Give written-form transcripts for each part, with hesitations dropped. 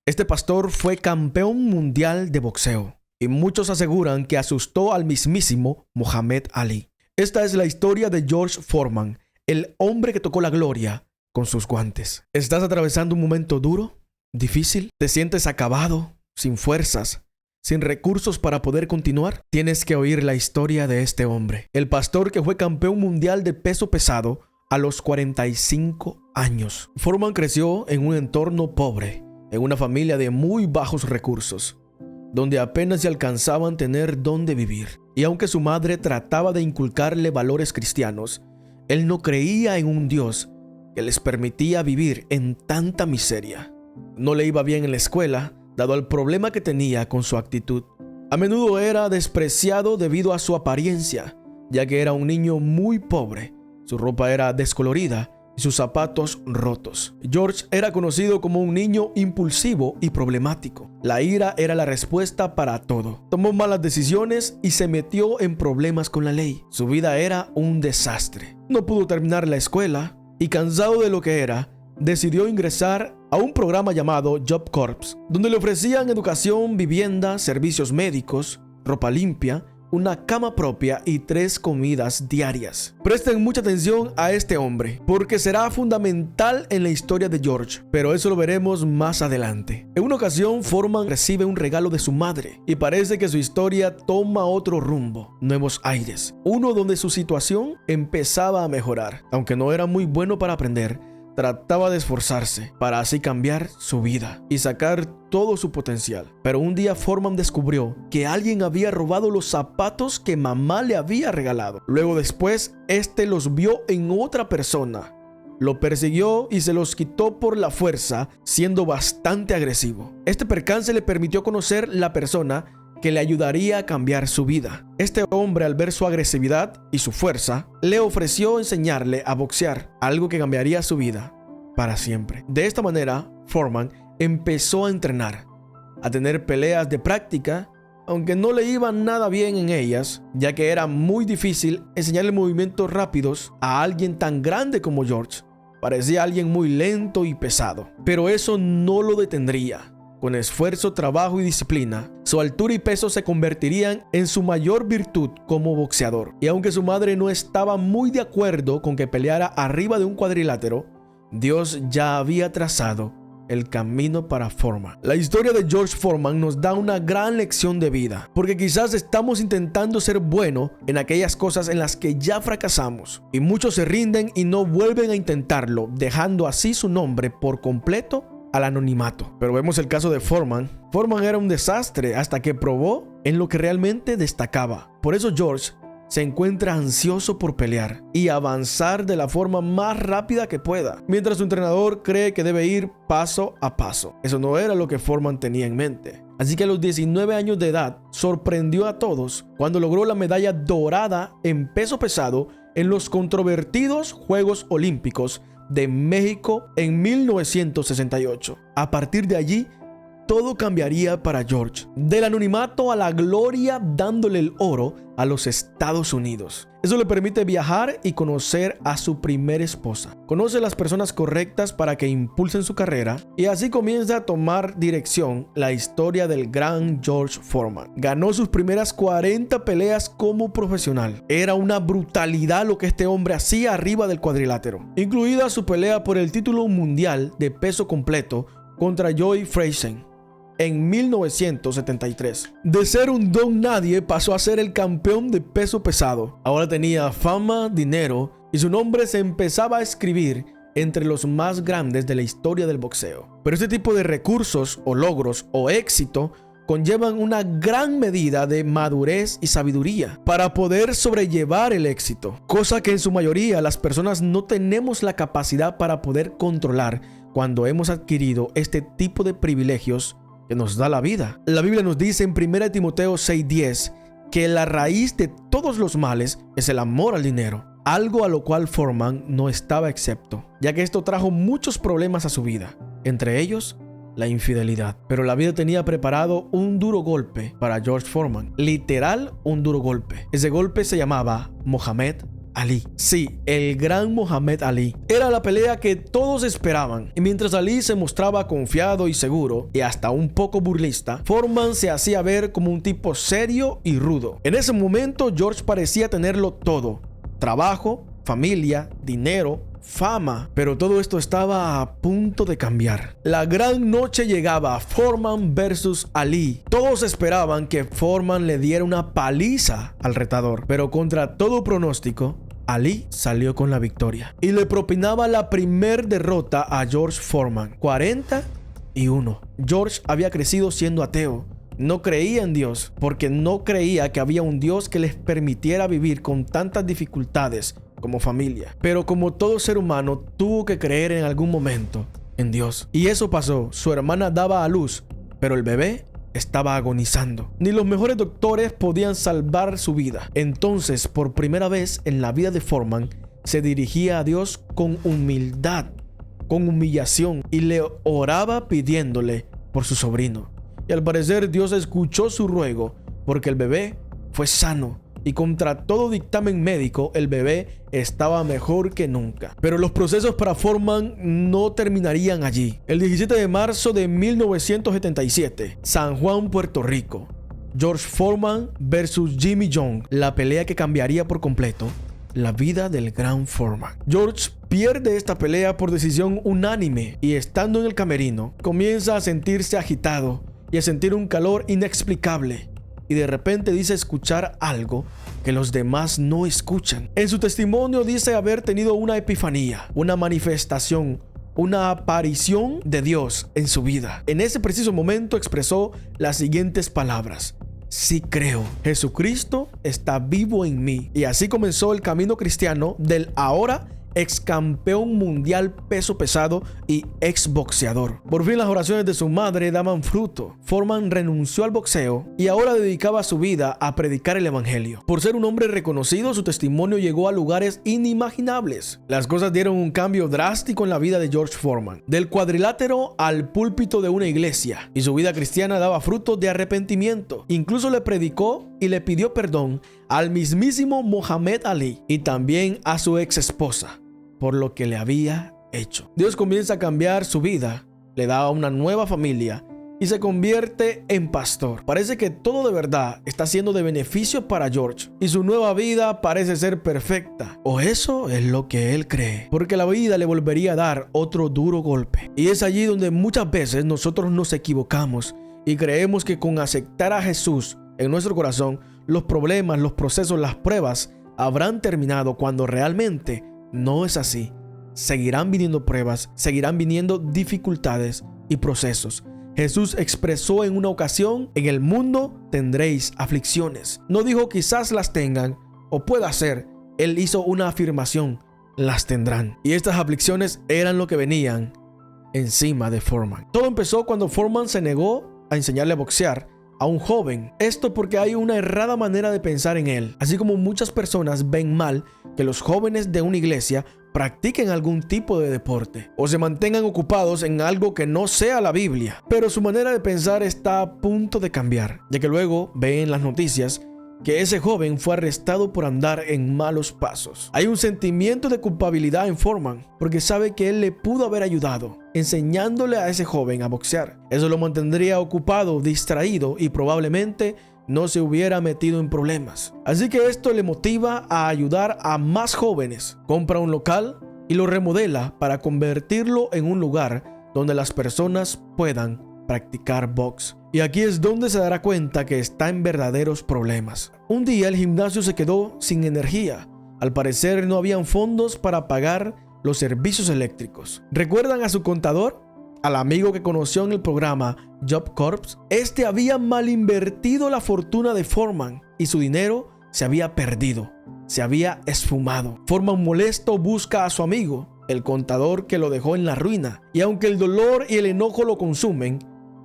Este pastor fue campeón mundial de boxeo y muchos aseguran que asustó al mismísimo Muhammad Ali. Esta es la historia de George Foreman, el hombre que tocó la gloria con sus guantes. ¿Estás atravesando un momento duro, difícil? ¿Te sientes acabado, sin fuerzas, sin recursos para poder continuar? Tienes que oír la historia de este hombre, el pastor que fue campeón mundial de peso pesado a los 45 años. Foreman creció en un entorno pobre, en una familia de muy bajos recursos, donde apenas se alcanzaban tener dónde vivir. Y aunque su madre trataba de inculcarle valores cristianos, él no creía en un Dios que les permitía vivir en tanta miseria. No le iba bien en la escuela, dado el problema que tenía con su actitud. A menudo era despreciado debido a su apariencia, ya que era un niño muy pobre. Su ropa era descolorida y sus zapatos rotos. George era conocido como un niño impulsivo y problemático. La ira era la respuesta para todo. Tomó malas decisiones y se metió en problemas con la ley. Su vida era un desastre. No pudo terminar la escuela y, cansado de lo que era, decidió ingresar a un programa llamado Job Corps, donde le ofrecían educación, vivienda, servicios médicos, ropa limpia, una cama propia y 3 comidas diarias. Presten mucha atención a este hombre, porque será fundamental en la historia de George, pero eso lo veremos más adelante. En una ocasión, Foreman recibe un regalo de su madre y parece que su historia toma otro rumbo, nuevos aires, uno donde su situación empezaba a mejorar. Aunque no era muy bueno para aprender, trataba de esforzarse para así cambiar su vida y sacar todo su potencial. Pero un día Foreman descubrió que alguien había robado los zapatos que mamá le había regalado. Luego después, este los vio en otra persona. Lo persiguió y se los quitó por la fuerza, siendo bastante agresivo. Este percance le permitió conocer la persona que le ayudaría a cambiar su vida. Este hombre, al ver su agresividad y su fuerza, le ofreció enseñarle a boxear, algo que cambiaría su vida para siempre. De esta manera, Foreman empezó a entrenar, a tener peleas de práctica, aunque no le iban nada bien en ellas, ya que era muy difícil enseñarle movimientos rápidos a alguien tan grande como George. Parecía alguien muy lento y pesado, pero eso no lo detendría. Con esfuerzo, trabajo y disciplina, su altura y peso se convertirían en su mayor virtud como boxeador. Y aunque su madre no estaba muy de acuerdo con que peleara arriba de un cuadrilátero, Dios ya había trazado el camino para Foreman. La historia de George Foreman nos da una gran lección de vida, porque quizás estamos intentando ser buenos en aquellas cosas en las que ya fracasamos, y muchos se rinden y no vuelven a intentarlo, dejando así su nombre por completo al anonimato. Pero vemos el caso de Foreman. Foreman era un desastre hasta que probó en lo que realmente destacaba. Por eso George se encuentra ansioso por pelear y avanzar de la forma más rápida que pueda, mientras su entrenador cree que debe ir paso a paso. Eso no era lo que Foreman tenía en mente. Así que a los 19 años de edad sorprendió a todos cuando logró la medalla dorada en peso pesado en los controvertidos Juegos Olímpicos de México en 1968. A partir de allí, todo cambiaría para George, del anonimato a la gloria, dándole el oro a los Estados Unidos. Eso le permite viajar y conocer a su primera esposa. Conoce a las personas correctas para que impulsen su carrera y así comienza a tomar dirección la historia del gran George Foreman. Ganó sus primeras 40 peleas como profesional. Era una brutalidad lo que este hombre hacía arriba del cuadrilátero, incluida su pelea por el título mundial de peso completo contra Joe Frazier en 1973. De ser un don nadie pasó a ser el campeón de peso pesado. Ahora tenía fama, dinero y su nombre se empezaba a escribir entre los más grandes de la historia del boxeo. Pero este tipo de recursos o logros o éxito conllevan una gran medida de madurez y sabiduría para poder sobrellevar el éxito, cosa que en su mayoría las personas no tenemos la capacidad para poder controlar cuando hemos adquirido este tipo de privilegios que nos da la vida. La Biblia nos dice en 1 Timoteo 6:10 que la raíz de todos los males es el amor al dinero, algo a lo cual Foreman no estaba excepto, ya que esto trajo muchos problemas a su vida, entre ellos la infidelidad. Pero la vida tenía preparado un duro golpe para George Foreman, literal un duro golpe. Ese golpe se llamaba Muhammad Ali. Sí, el gran Muhammad Ali. Era la pelea que todos esperaban. Y mientras Ali se mostraba confiado y seguro, y hasta un poco burlista, Foreman se hacía ver como un tipo serio y rudo. En ese momento, George parecía tenerlo todo: trabajo, familia, dinero, fama, pero todo esto estaba a punto de cambiar. La gran noche llegaba, Foreman versus Ali. Todos esperaban que Foreman le diera una paliza al retador, pero contra todo pronóstico, Ali salió con la victoria y le propinaba la primer derrota a George Foreman, 41. George había crecido siendo ateo. No creía en Dios porque no creía que había un Dios que les permitiera vivir con tantas dificultades como familia. Pero como todo ser humano, tuvo que creer en algún momento en Dios. Y eso pasó. Su hermana daba a luz, pero el bebé estaba agonizando. Ni los mejores doctores podían salvar su vida. Entonces, por primera vez en la vida de Foreman, se dirigía a Dios con humildad, con humillación, y le oraba pidiéndole por su sobrino. Y al parecer Dios escuchó su ruego, porque el bebé fue sano. Y contra todo dictamen médico, el bebé estaba mejor que nunca. Pero los procesos para Foreman no terminarían allí. El 17 de marzo de 1977, San Juan, Puerto Rico. George Foreman versus Jimmy Young, la pelea que cambiaría por completo la vida del gran Foreman. George pierde esta pelea por decisión unánime y, estando en el camerino, comienza a sentirse agitado y a sentir un calor inexplicable. Y de repente dice escuchar algo que los demás no escuchan. En su testimonio dice haber tenido una epifanía, una manifestación, una aparición de Dios en su vida. En ese preciso momento expresó las siguientes palabras: sí creo, Jesucristo está vivo en mí. Y así comenzó el camino cristiano del ahora ex campeón mundial peso pesado y ex boxeador. Por fin las oraciones de su madre daban fruto. Foreman renunció al boxeo y ahora dedicaba su vida a predicar el evangelio. Por ser un hombre reconocido, su testimonio llegó a lugares inimaginables. Las cosas dieron un cambio drástico en la vida de George Foreman, del cuadrilátero al púlpito de una iglesia, y su vida cristiana daba fruto de arrepentimiento. Incluso le predicó y le pidió perdón al mismísimo Muhammad Ali y también a su ex esposa por lo que le había hecho. Dios comienza a cambiar su vida, le da una nueva familia y se convierte en pastor. Parece que todo de verdad está siendo de beneficio para George y su nueva vida parece ser perfecta, o eso es lo que él cree, porque la vida le volvería a dar otro duro golpe. Y es allí donde muchas veces nosotros nos equivocamos y creemos que con aceptar a Jesús en nuestro corazón, los problemas, los procesos, las pruebas habrán terminado, cuando realmente no es así. Seguirán viniendo pruebas, seguirán viniendo dificultades y procesos. Jesús expresó en una ocasión: en el mundo tendréis aflicciones. No dijo quizás las tengan o pueda ser. Él hizo una afirmación: las tendrán. Y estas aflicciones eran lo que venían encima de Foreman. Todo empezó cuando Foreman se negó a enseñarle a boxear a un joven. Esto porque hay una errada manera de pensar en él. Así como muchas personas ven mal que los jóvenes de una iglesia practiquen algún tipo de deporte o se mantengan ocupados en algo que no sea la Biblia. Pero su manera de pensar está a punto de cambiar, ya que luego ve en las noticias que ese joven fue arrestado por andar en malos pasos. Hay un sentimiento de culpabilidad en Foreman porque sabe que él le pudo haber ayudado enseñándole a ese joven a boxear. Eso lo mantendría ocupado, distraído, y probablemente no se hubiera metido en problemas. Así que esto le motiva a ayudar a más jóvenes. Compra un local y lo remodela para convertirlo en un lugar donde las personas puedan practicar box. Y aquí es donde se dará cuenta que está en verdaderos problemas. Un día el gimnasio se quedó sin energía. Al parecer no habían fondos para pagar los servicios eléctricos. ¿Recuerdan a su contador? Al amigo que conoció en el programa Job Corps. Este había mal invertido la fortuna de Foreman y su dinero se había perdido, se había esfumado. Foreman, molesto, busca a su amigo, el contador que lo dejó en la ruina. Y aunque el dolor y el enojo lo consumen,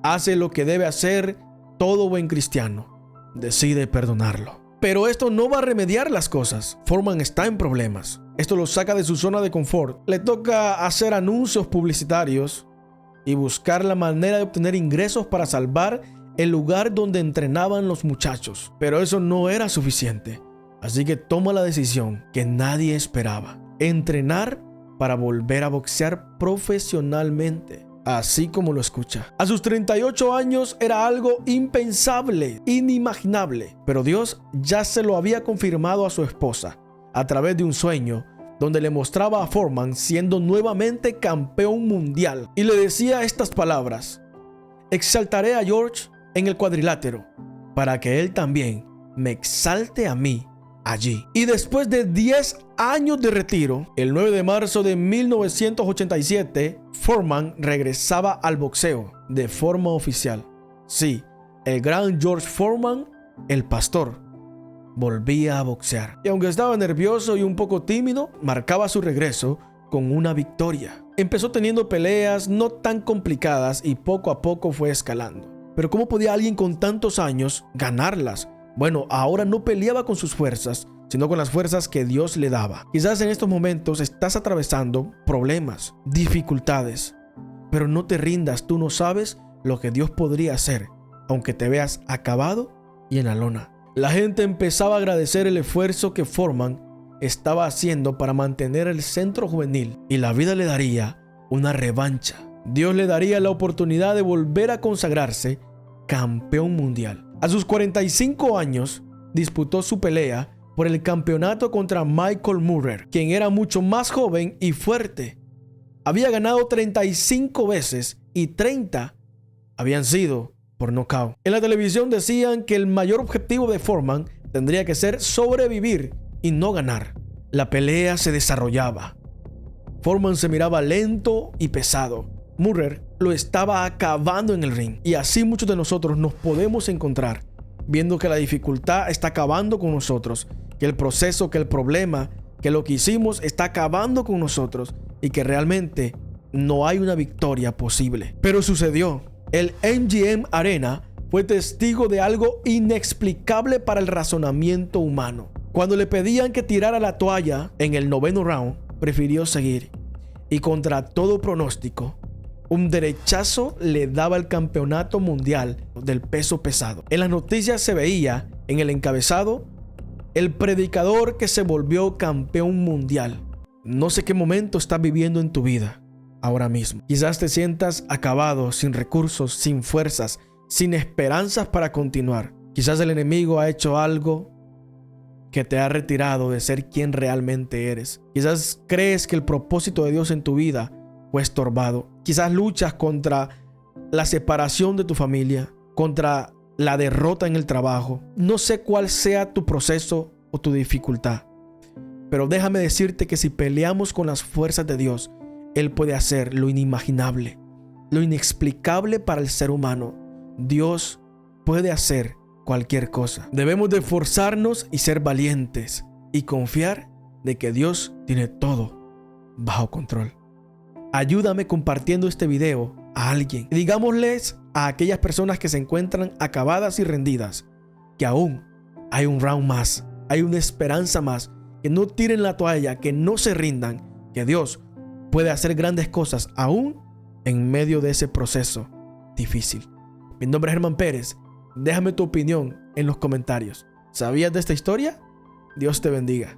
hace lo que debe hacer todo buen cristiano: decide perdonarlo. Pero esto no va a remediar las cosas. Foreman está en problemas. Esto lo saca de su zona de confort. Le toca hacer anuncios publicitarios y buscar la manera de obtener ingresos para salvar el lugar donde entrenaban los muchachos. Pero eso no era suficiente. Así que toma la decisión que nadie esperaba: entrenar para volver a boxear profesionalmente, así como lo escucha. A sus 38 años era algo impensable, inimaginable, pero Dios ya se lo había confirmado a su esposa a través de un sueño donde le mostraba a Foreman siendo nuevamente campeón mundial y le decía estas palabras: exaltaré a George en el cuadrilátero para que él también me exalte a mí allí. Y después de 10 años de retiro, el 9 de marzo de 1987, Foreman regresaba al boxeo de forma oficial. Sí, el gran George Foreman, el pastor, volvía a boxear. Y aunque estaba nervioso y un poco tímido, marcaba su regreso con una victoria. Empezó teniendo peleas no tan complicadas y poco a poco fue escalando. Pero ¿cómo podía alguien con tantos años ganarlas? Bueno, ahora no peleaba con sus fuerzas, sino con las fuerzas que Dios le daba. Quizás en estos momentos estás atravesando problemas, dificultades, pero no te rindas. Tú no sabes lo que Dios podría hacer, aunque te veas acabado y en la lona. La gente empezaba a agradecer el esfuerzo que Foreman estaba haciendo para mantener el centro juvenil, y la vida le daría una revancha. Dios le daría la oportunidad de volver a consagrarse campeón mundial. A sus 45 años disputó su pelea por el campeonato contra Michael Murray, quien era mucho más joven y fuerte. Había ganado 35 veces y 30 habían sido por nocaut. En la televisión decían que el mayor objetivo de Foreman tendría que ser sobrevivir y no ganar. La pelea se desarrollaba. Foreman se miraba lento y pesado. Murray lo estaba acabando en el ring. Y así muchos de nosotros nos podemos encontrar, viendo que la dificultad está acabando con nosotros, que el proceso, que el problema, que lo que hicimos está acabando con nosotros y que realmente no hay una victoria posible. Pero sucedió. El MGM Arena fue testigo de algo inexplicable para el razonamiento humano. Cuando le pedían que tirara la toalla en el 9º round, prefirió seguir. Y contra todo pronóstico, un derechazo le daba el campeonato mundial del peso pesado. En las noticias se veía en el encabezado: el predicador que se volvió campeón mundial. No sé qué momento estás viviendo en tu vida ahora mismo. Quizás te sientas acabado, sin recursos, sin fuerzas, sin esperanzas para continuar. Quizás el enemigo ha hecho algo que te ha retirado de ser quien realmente eres. Quizás crees que el propósito de Dios en tu vida fue estorbado. Quizás luchas contra la separación de tu familia, contra la derrota en el trabajo. No sé cuál sea tu proceso o tu dificultad, pero déjame decirte que si peleamos con las fuerzas de Dios, Él puede hacer lo inimaginable, lo inexplicable para el ser humano. Dios puede hacer cualquier cosa. Debemos de esforzarnos y ser valientes y confiar de que Dios tiene todo bajo control. Ayúdame compartiendo este video a alguien. Digámosles a aquellas personas que se encuentran acabadas y rendidas que aún hay un round más, hay una esperanza más, que no tiren la toalla, que no se rindan, que Dios puede hacer grandes cosas aún en medio de ese proceso difícil. Mi nombre es Germán Pérez. Déjame tu opinión en los comentarios. ¿Sabías de esta historia? Dios te bendiga.